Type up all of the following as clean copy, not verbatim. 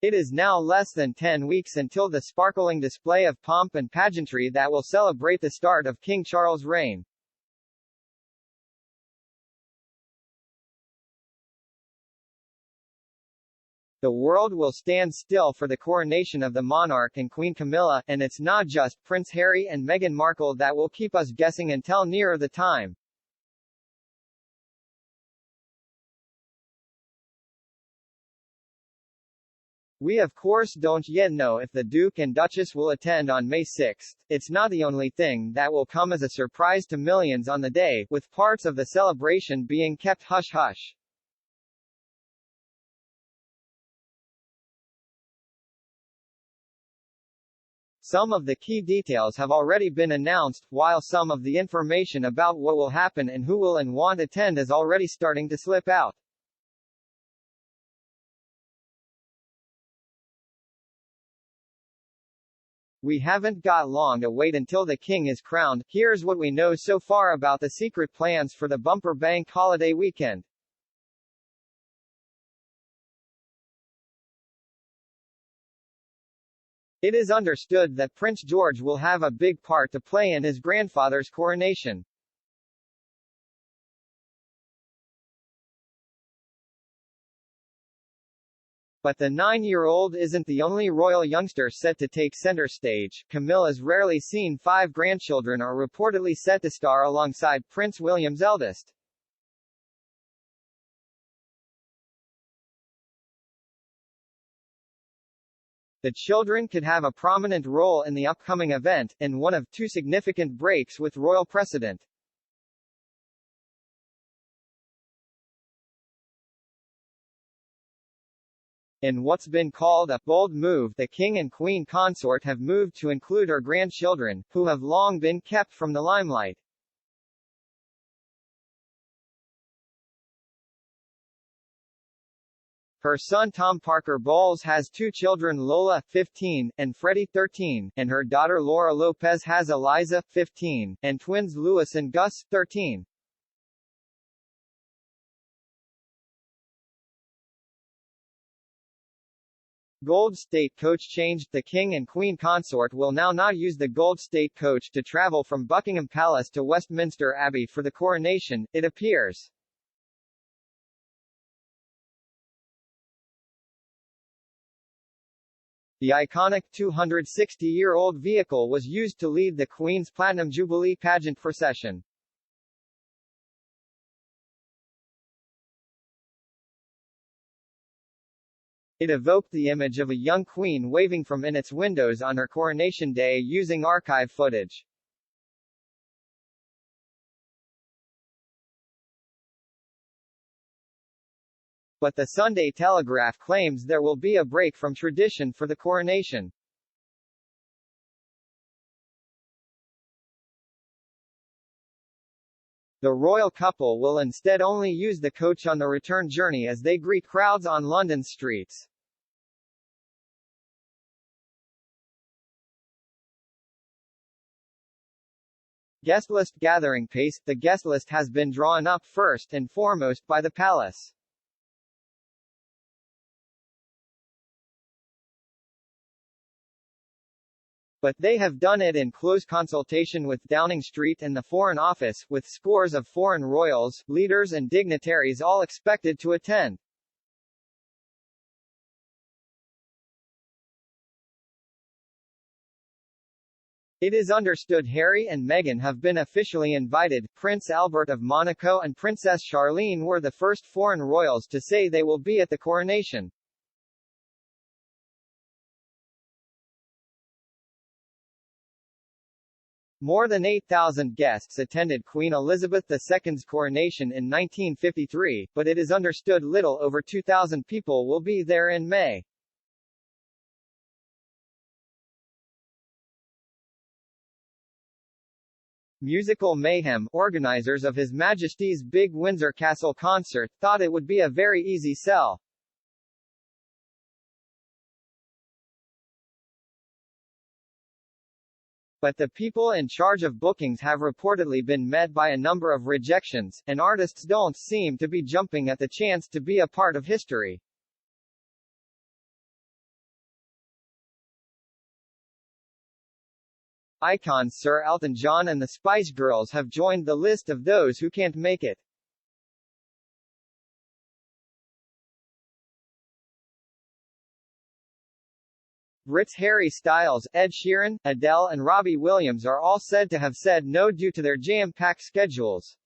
It is now less than 10 weeks until the sparkling display of pomp and pageantry that will celebrate the start of King Charles' reign. The world will stand still for the coronation of the monarch and Queen Camilla, and it's not just Prince Harry and Meghan Markle that will keep us guessing until nearer the time. We of course don't yet know if the Duke and Duchess will attend on May 6. It's not the only thing that will come as a surprise to millions on the day, with parts of the celebration being kept hush-hush. Some of the key details have already been announced, while some of the information about what will happen and who will and won't attend is already starting to slip out. We haven't got long to wait until the king is crowned. Here's what we know so far about the secret plans for the bumper bank holiday weekend. It is understood that Prince George will have a big part to play in his grandfather's coronation. But the 9-year-old isn't the only royal youngster set to take center stage. Camilla's rarely seen 5 grandchildren are reportedly set to star alongside Prince William's eldest. The children could have a prominent role in the upcoming event, and one of 2 significant breaks with royal precedent. In what's been called a bold move, the king and queen consort have moved to include her grandchildren, who have long been kept from the limelight. Her son Tom Parker Bowles has 2 children, Lola, 15, and Freddie, 13, and her daughter Laura Lopez has Eliza, 15, and twins Louis and Gus, 13. Gold State Coach changed. The King and Queen consort will now not use the Gold State Coach to travel from Buckingham Palace to Westminster Abbey for the coronation, it appears. The iconic 260-year-old vehicle was used to lead the Queen's Platinum Jubilee pageant procession. It evoked the image of a young queen waving from in its windows on her coronation day using archive footage. But the Sunday Telegraph claims there will be a break from tradition for the coronation. The royal couple will instead only use the coach on the return journey as they greet crowds on London's streets. Guest list gathering pace. The guest list has been drawn up first and foremost by the palace. But they have done it in close consultation with Downing Street and the Foreign Office, with scores of foreign royals, leaders and dignitaries all expected to attend. It is understood Harry and Meghan have been officially invited. Prince Albert of Monaco and Princess Charlene were the first foreign royals to say they will be at the coronation. More than 8,000 guests attended Queen Elizabeth II's coronation in 1953, but it is understood little over 2,000 people will be there in May. Musical mayhem. Organizers of His Majesty's Big Windsor Castle concert thought it would be a very easy sell. But the people in charge of bookings have reportedly been met by a number of rejections, and artists don't seem to be jumping at the chance to be a part of history. Icons Sir Elton John and the Spice Girls have joined the list of those who can't make it. Brits Harry Styles, Ed Sheeran, Adele and Robbie Williams are all said to have said no due to their jam-packed schedules.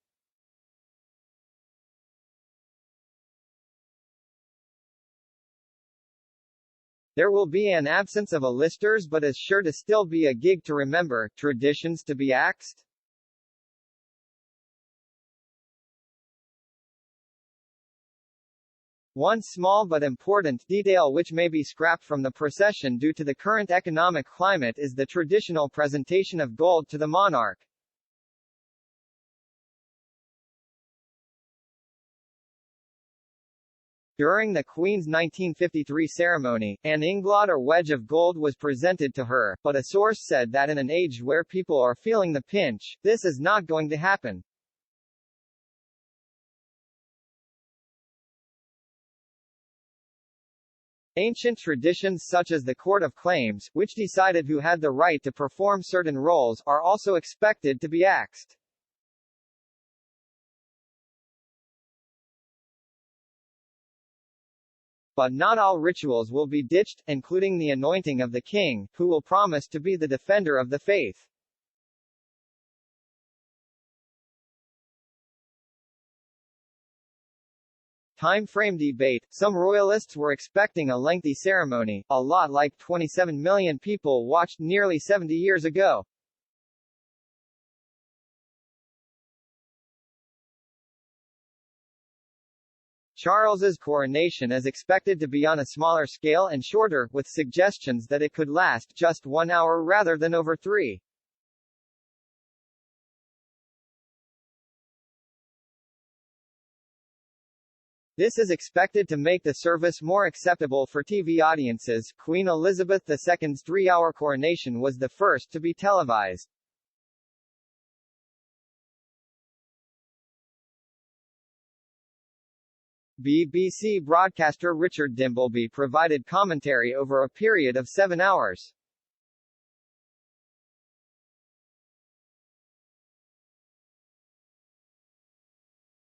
There will be an absence of a listers but is sure to still be a gig to remember, traditions to be axed. One small but important detail which may be scrapped from the procession due to the current economic climate is the traditional presentation of gold to the monarch. During the Queen's 1953 ceremony, an inglot or wedge of gold was presented to her, but a source said that in an age where people are feeling the pinch, this is not going to happen. Ancient traditions such as the Court of Claims, which decided who had the right to perform certain roles, are also expected to be axed. But not all rituals will be ditched, including the anointing of the king, who will promise to be the defender of the faith. Time frame debate. Some royalists were expecting a lengthy ceremony, a lot like 27 million people watched nearly 70 years ago. Charles's coronation is expected to be on a smaller scale and shorter, with suggestions that it could last just 1 hour rather than over 3. This is expected to make the service more acceptable for TV audiences. Queen Elizabeth II's 3-hour coronation was the first to be televised. BBC broadcaster Richard Dimbleby provided commentary over a period of 7 hours.